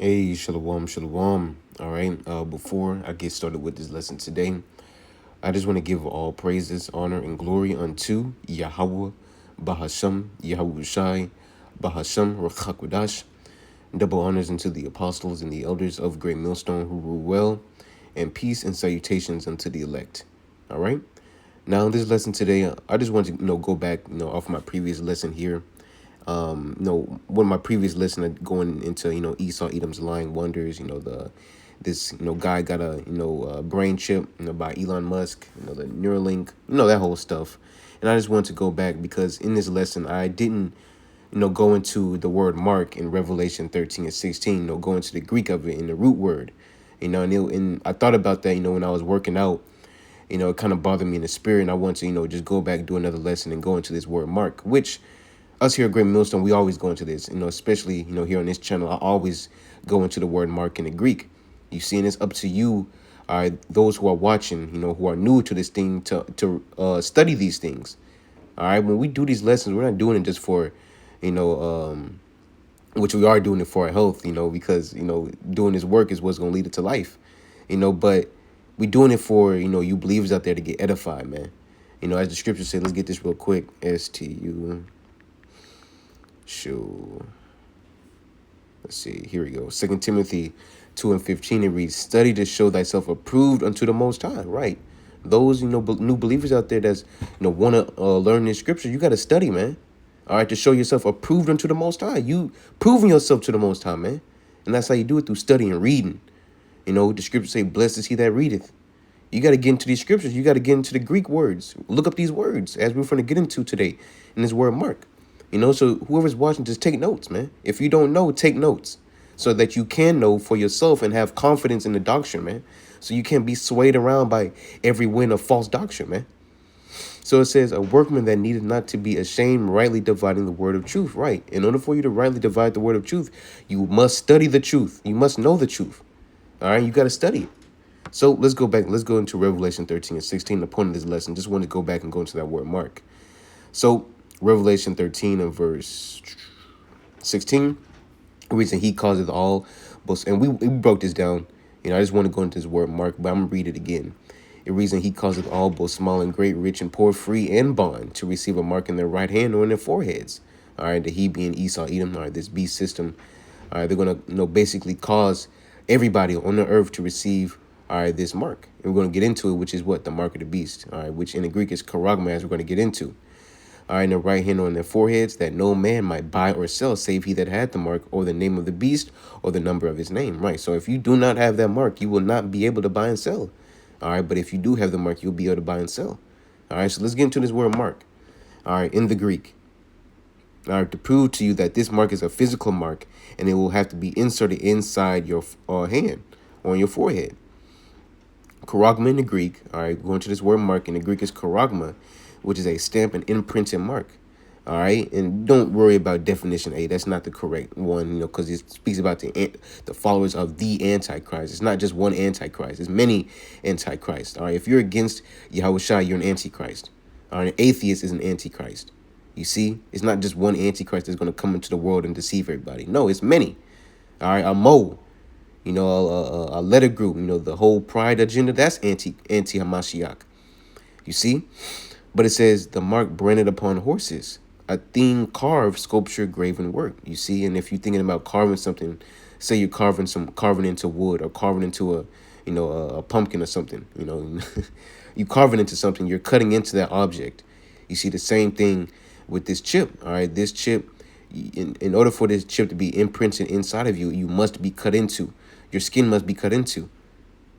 Hey, shalom, shalom. All right. Before I get started with this lesson today, I just want to give all praises, honor, and glory unto Yahweh, Bahasham, Yahweh Shai, Bahasham, Rakhakwadash. Double honors unto the apostles and the elders of Great Millstone who rule well, and peace and salutations unto the elect. All right. Now, in this lesson today, I just want to go back off my previous lesson here. One of my previous lesson going into Esau Edom's lying wonders. This guy got a brain chip by Elon Musk. The Neuralink. That whole stuff. And I just wanted to go back because in this lesson I didn't go into the word mark in Revelation 13 and 16. Go into the Greek of it in the root word. And I thought about that when I was working out. It kind of bothered me in the spirit, and I want to just go back, do another lesson, and go into this word mark, which us here at Great Millstone, we always go into this, especially, here on this channel, I always go into the word mark in the Greek. You see, and it's up to you, those who are watching, who are new to this thing to study these things. All right. When we do these lessons, we're not doing it just for, you know, which we are doing it for our health, because, doing this work is what's going to lead it to life, but we doing it for, you believers out there to get edified, man. As the scripture said, let's get this real quick. STU. Sure. Let's see. Here we go. 2 Timothy 2 and 15. It reads, "Study to show thyself approved unto the Most High." Right. Those new believers out there that's want to learn this scripture, you got to study, man. All right, to show yourself approved unto the Most High. You proving yourself to the Most High, man, and that's how you do it, through studying and reading. The scriptures say, "Blessed is he that readeth." You got to get into these scriptures. You got to get into the Greek words. Look up these words as we're going to get into today in this word mark. So whoever's watching, just take notes, man. If you don't know, take notes so that you can know for yourself and have confidence in the doctrine, man. So you can't be swayed around by every wind of false doctrine, man. So it says, "A workman that needed not to be ashamed, rightly dividing the word of truth." Right. In order for you to rightly divide the word of truth, you must study the truth. You must know the truth. All right. You got to study it. So let's go back. Let's go into Revelation 13 and 16. The point of this lesson, just want to go back and go into that word mark. So Revelation 13 and verse 16, the reason he causeth all, and we broke this down. I just want to go into this word mark, but I'm going to read it again. The reason he causeth all, both small and great, rich and poor, free and bond, to receive a mark in their right hand or in their foreheads. All right, the he being Esau, Edom, all right, this beast system. All right, they're going to basically cause everybody on the earth to receive, all right, this mark. And we're going to get into it, which is what? The mark of the beast, all right, which in the Greek is charagma, as we're going to get into. All right, in the right hand on their foreheads, that no man might buy or sell, save he that had the mark, or the name of the beast, or the number of his name. Right, so if you do not have that mark, you will not be able to buy and sell. All right, but if you do have the mark, you'll be able to buy and sell. All right, so let's get into this word mark. All right, in the Greek. All right, to prove to you that this mark is a physical mark, and it will have to be inserted inside your hand, or on your forehead. Charagma in the Greek, all right, going to this word mark in the Greek is charagma, which is a stamp and imprinted mark. All right, and don't worry about definition A. That's not the correct one, because it speaks about the followers of the Antichrist. It's not just one Antichrist. It's many Antichrists. All right, if you're against Yahweh Shai, you're an Antichrist. All right, an atheist is an Antichrist. You see, it's not just one Antichrist that's going to come into the world and deceive everybody. No, it's many. All right, a mole, a letter group, the whole pride agenda, that's anti-Hamashiach. You see? But it says the mark branded upon horses, a thing carved, sculpture, graven work. You see, and if you're thinking about carving something, say you're carving into wood, or carving into a pumpkin or something, you carving into something, you're cutting into that object. You see the same thing with this chip. All right, this chip, in order for this chip to be imprinted inside of you, you must be cut into. Your skin must be cut into.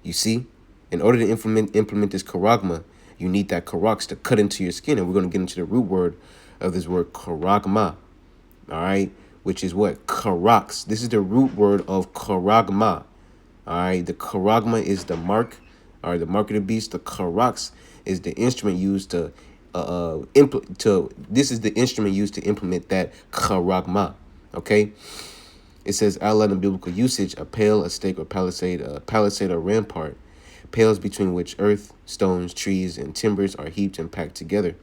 You see, in order to implement this charagma, you need that karax to cut into your skin. And we're going to get into the root word of this word charagma. All right, which is what? Karax. This is the root word of charagma. All right, the charagma is the mark. All right, the mark of the beast. The karax is the instrument used to this is the instrument used to implement that charagma. Okay. It says, outline in biblical usage, a pale, a stake, or palisade, or rampart, pales between which earth, stones, trees, and timbers are heaped and packed together.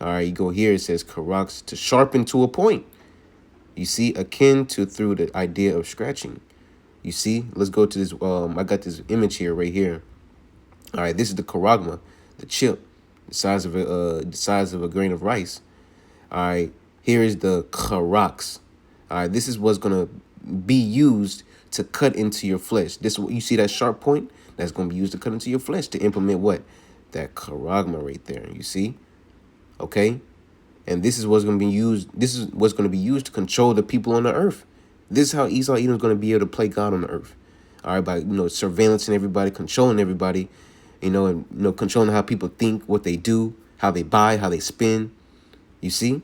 All right, you go here, it says karax, to sharpen to a point. You see, akin to, through the idea of scratching. You see? Let's go to this. I got this image here, right here. All right, this is the charagma, the chip, the size of a grain of rice. All right, here is the karax. All right, this is what's gonna be used to cut into your flesh. This, you see that sharp point? That's gonna be used to cut into your flesh to implement what? That charagma right there. You see? Okay, and this is what's gonna be used. This is what's gonna be used to control the people on the earth. This is how Esau Edom is gonna be able to play God on the earth. All right, by surveillancing everybody, controlling everybody, and controlling how people think, what they do, how they buy, how they spend. You see?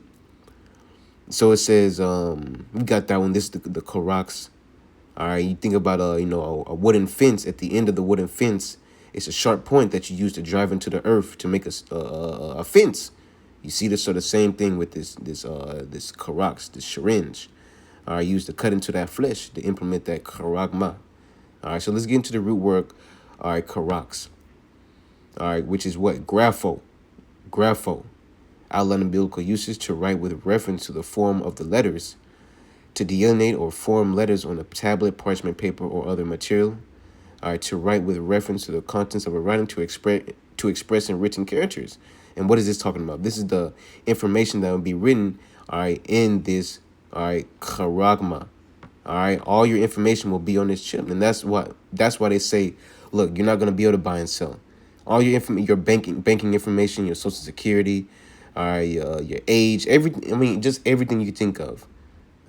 So it says, we got that one. This is the Karax. All right, you think about a wooden fence. At the end of the wooden fence, it's a sharp point that you use to drive into the earth to make a fence. You see this sort of same thing with this Karax, this syringe. All right, used to cut into that flesh to implement that Karagma. All right, so let's get into the root word. All right, Karax. All right, which is what? Grapho. Outline biblical usage to write with reference to the form of the letters, to delineate or form letters on a tablet, parchment paper, or other material. All right, to write with reference to the contents of a writing to express in written characters. And what is this talking about? This is the information that will be written, all right, in this, all right, charagma. All right, all your information will be on this chip, and that's why they say, look, you're not gonna be able to buy and sell. All your banking information, your social security, all right, your age, everything. I mean, just everything you can think of.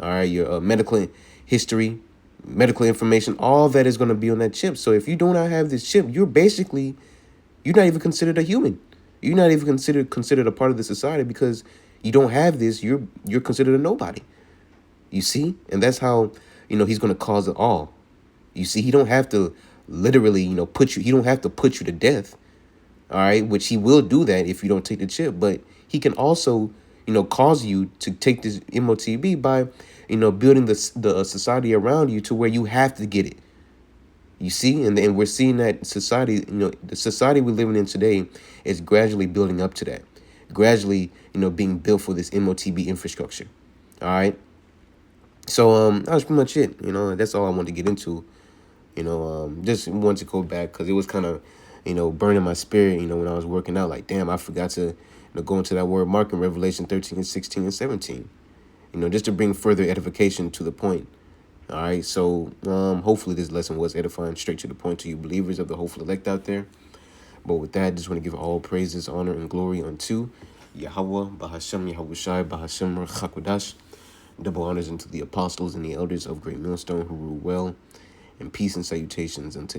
All right, your medical history, medical information, all that is going to be on that chip. So if you do not have this chip, you're not even considered a human. You're not even considered a part of the society, because you don't have this. You're considered a nobody. You see, and that's how he's going to cause it all. You see, he don't have to literally put you. He don't have to put you to death. All right, which he will do that if you don't take the chip, but he can also, cause you to take this MOTB by, building the society around you to where you have to get it. You see, and we're seeing that society, the society we're living in today is gradually building up to that, gradually, being built for this MOTB infrastructure. All right. So that was pretty much it. That's all I wanted to get into. Just wanted to go back because it was kind of, burning my spirit, when I was working out. Like, damn, I forgot to go into that word mark in Revelation 13 and 16 and 17, just to bring further edification to the point. All right, so hopefully this lesson was edifying, straight to the point to you believers of the hopeful elect out there. But with that, I just want to give all praises, honor, and glory unto Yahweh, Bahashem, Yahushai, Bahashem, Chakodash. Double honors unto the apostles and the elders of Great Millstone who rule well, and peace and salutations unto